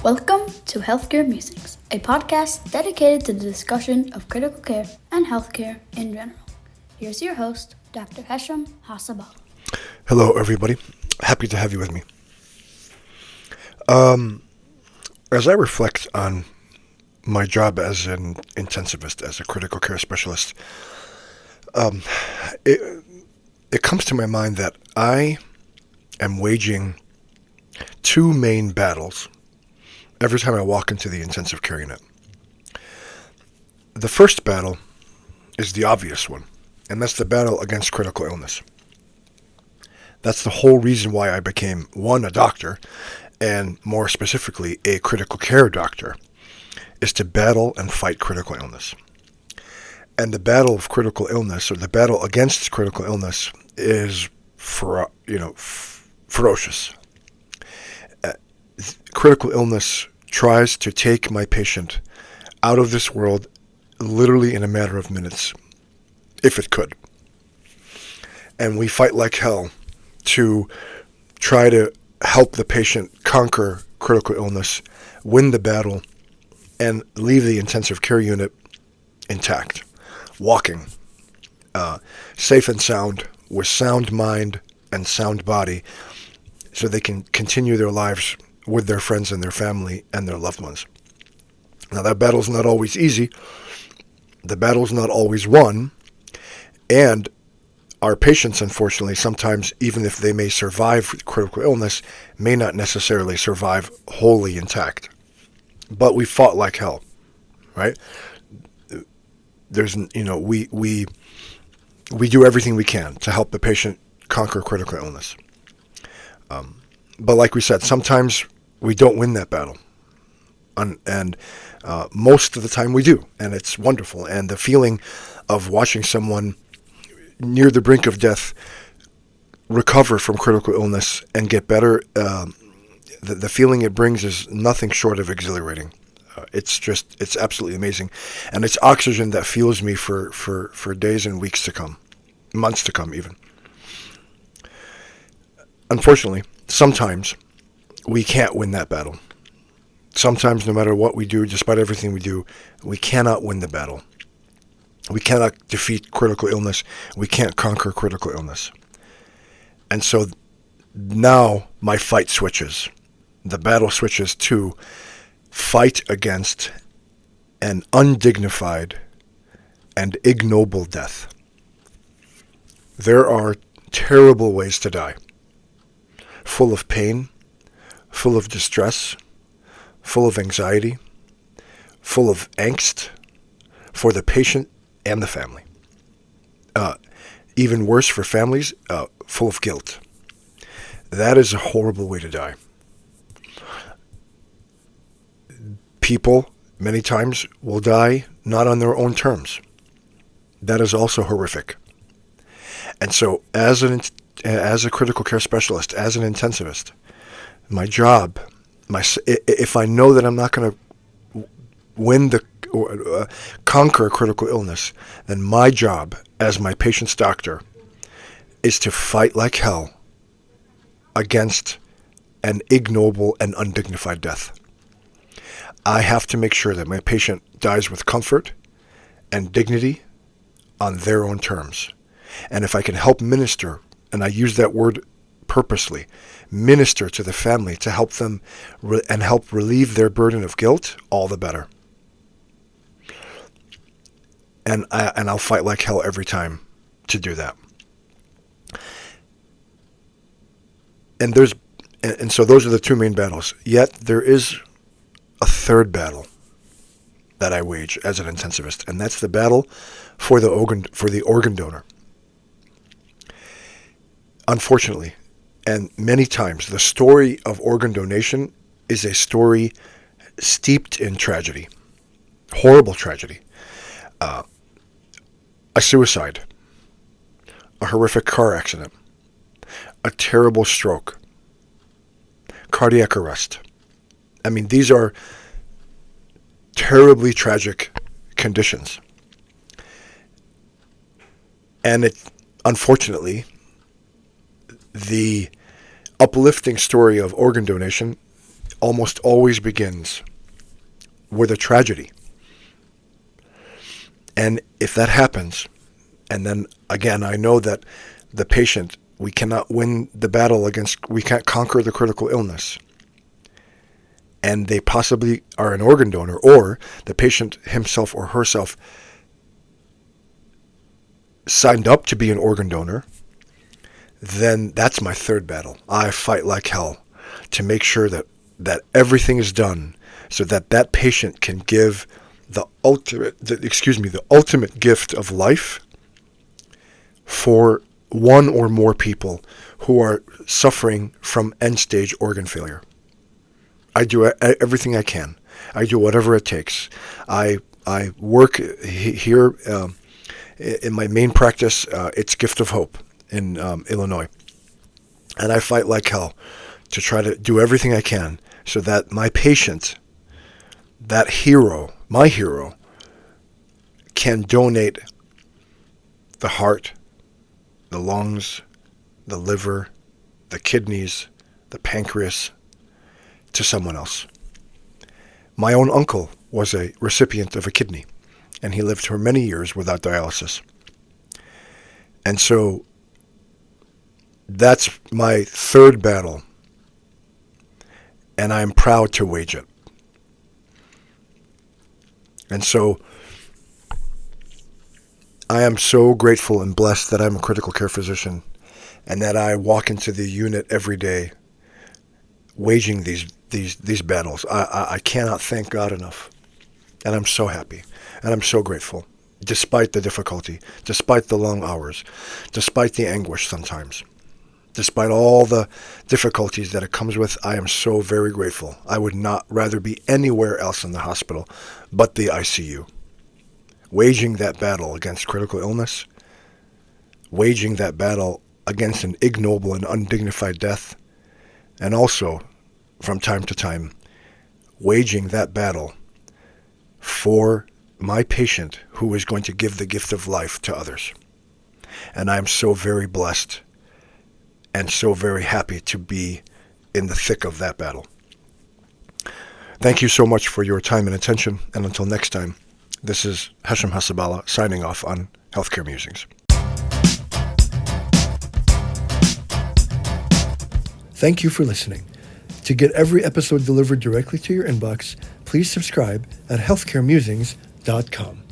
Welcome to Healthcare Musings, a podcast dedicated to the discussion of critical care and healthcare in general. Here's your host, Dr. Hesham Hasabal. Hello, everybody. Happy to have you with me. As I reflect on my job as an intensivist, as a critical care specialist, it comes to my mind that I am waging two main battles every time I walk into the intensive care unit. The first battle is the obvious one, and that's the battle against critical illness. That's the whole reason why I became, one, a doctor, and more specifically, a critical care doctor, is to battle and fight critical illness. And the battle of critical illness, or the battle against critical illness, is ferocious. Critical illness tries to take my patient out of this world literally in a matter of minutes, if it could. And we fight like hell to try to help the patient conquer critical illness, win the battle, and leave the intensive care unit intact, walking, safe and sound, with sound mind and sound body, so they can continue their lives with their friends and their family and their loved ones. Now, that battle's not always easy. The battle's not always won. And our patients, unfortunately, sometimes, even if they may survive critical illness, may not necessarily survive wholly intact. But we fought like hell, right? We do everything we can to help the patient conquer critical illness. But like we said, sometimes we don't win that battle. And most of the time we do, and it's wonderful. And the feeling of watching someone near the brink of death recover from critical illness and get better, the feeling it brings is nothing short of exhilarating. It's absolutely amazing. And it's oxygen that fuels me for days and weeks to come, months to come even. Unfortunately, sometimes we can't win that battle. Sometimes, no matter what we do, despite everything we do, we cannot win the battle. We cannot defeat critical illness. We can't conquer critical illness. And so now my fight switches. The battle switches to fight against an undignified and ignoble death. There are terrible ways to die. Full of pain, full of distress, full of anxiety, full of angst for the patient and the family. Even worse for families, full of guilt. That is a horrible way to die. People, many times, will die not on their own terms. That is also horrific. And so, as a critical care specialist, as an intensivist, my job, if I know that I'm not going to win conquer critical illness, then my job as my patient's doctor is to fight like hell against an ignoble and undignified death. I have to make sure that my patient dies with comfort and dignity on their own terms. And if I can help minister, and I use that word purposely, minister to the family to help them and help relieve their burden of guilt, all the better. And I'll fight like hell every time to do that. And so those are the two main battles. Yet there is a third battle that I wage as an intensivist, and that's the battle for the organ donor. Unfortunately, and many times, the story of organ donation is a story steeped in tragedy, horrible tragedy. A suicide, a horrific car accident, a terrible stroke, cardiac arrest. I mean, these are terribly tragic conditions. And unfortunately, the uplifting story of organ donation almost always begins with a tragedy. And if that happens, and then again, I know that the patient, we cannot win the battle against, we can't conquer the critical illness, and they possibly are an organ donor, or the patient himself or herself signed up to be an organ donor, then that's my third battle. I fight like hell to make sure that everything is done so that that patient can give the ultimate gift of life for one or more people who are suffering from end-stage organ failure. I do everything I can. I do whatever it takes. I work here in my main practice. It's Gift of Hope in Illinois. And I fight like hell to try to do everything I can so that my patient, that hero, my hero, can donate the heart, the lungs, the liver, the kidneys, the pancreas to someone else. My own uncle was a recipient of a kidney, and he lived for many years without dialysis. And so that's my third battle, and I'm proud to wage it. And so I am so grateful and blessed that I'm a critical care physician and that I walk into the unit every day waging these battles. I cannot thank God enough. And I'm so happy. And I'm so grateful. Despite the difficulty, despite the long hours, despite the anguish sometimes, despite all the difficulties that it comes with, I am so very grateful. I would not rather be anywhere else in the hospital but the ICU. Waging that battle against critical illness, waging that battle against an ignoble and undignified death, and also, from time to time, waging that battle for my patient who is going to give the gift of life to others. And I am so very blessed and so very happy to be in the thick of that battle. Thank you so much for your time and attention, and until next time, this is Hashem Hasabala signing off on Healthcare Musings. Thank you for listening. To get every episode delivered directly to your inbox, please subscribe at healthcaremusings.com.